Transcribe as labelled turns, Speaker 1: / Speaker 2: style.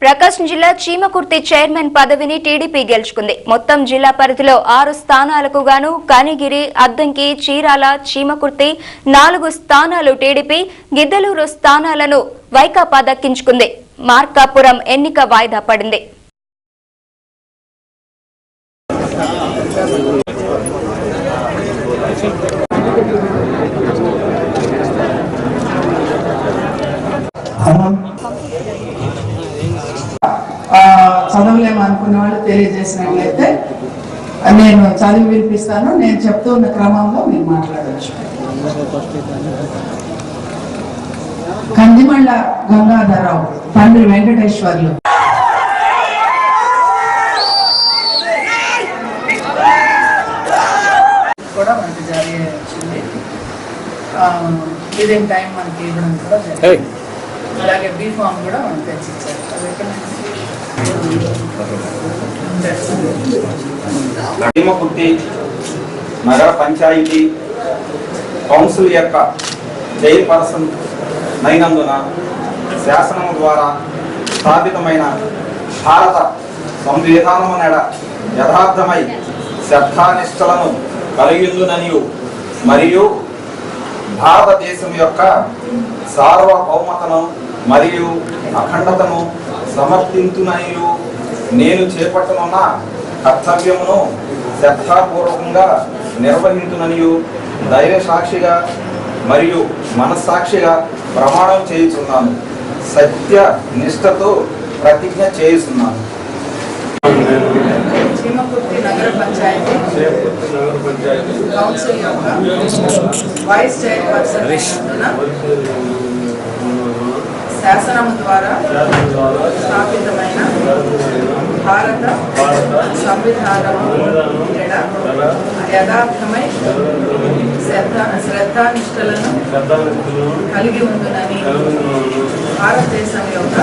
Speaker 1: ప్రకాశం జిల్లా చీమకుర్తి చైర్మన్ పదవిని టీడీపీ గెలుచుకుంది. మొత్తం జిల్లా పరిధిలో 6 స్థానాలకు గాను కనిగిరి, అద్దంకి, చీరాల, చీమకుర్తి 4 స్థానాలు టీడీపీ, గిద్దలూరు స్థానాలను వైకాపా దక్కించుకుంది. మార్కాపురం ఎన్నిక వాయిదా పడింది.
Speaker 2: చదవలేము అనుకునే వాళ్ళు తెలియజేసినట్లయితే నేను చదివి వినిపిస్తాను. నేను చెప్తున్న క్రమంలో మీరు మాట్లాడవచ్చు. కందిమళ్ళ గంగాధరరావు, తండ్రి వెంకటేశ్వర్లు. కూడా మనకి జారీ వచ్చింది. లివింగ్ టైం మనకి ఇవ్వడం కూడా జరిగింది. అలాగే బీ ఫామ్ కూడా మనం తెచ్చిచ్చారు.
Speaker 3: చీమకుర్తి నగర పంచాయతీ కౌన్సిల్ యొక్క చైర్పర్సన్ అయినందున శాసనం ద్వారా స్థాపితమైన భారత సంవిధానం నెడ యథార్థమై శ్రద్ధానిష్టలను కలిగిందుననియు మరియు భారతదేశం యొక్క సార్వభౌమతను మరియు అఖండతను సమర్థించుననియు నేను చేపట్టనున్న కర్తవ్యమును శ్రద్ధాపూర్వకంగా నిర్వహించుననియు ధైర్య సాక్షిగా మరియు మనస్సాక్షిగా ప్రమాణం చేయుచున్నాను. సత్య నిష్ఠతో ప్రతిజ్ఞ చేయుచున్నాను.
Speaker 2: చీమకుర్తి నగర పంచాయతీ కౌన్సిల్ యొక్క వైస్ చైర్పర్సన్ శాసనము ద్వారా స్థాపితమైన భారత సంవిధానము యథార్థమై శ్రద్ధానిష్టలను కలిగి ఉండునని భారతదేశం యొక్క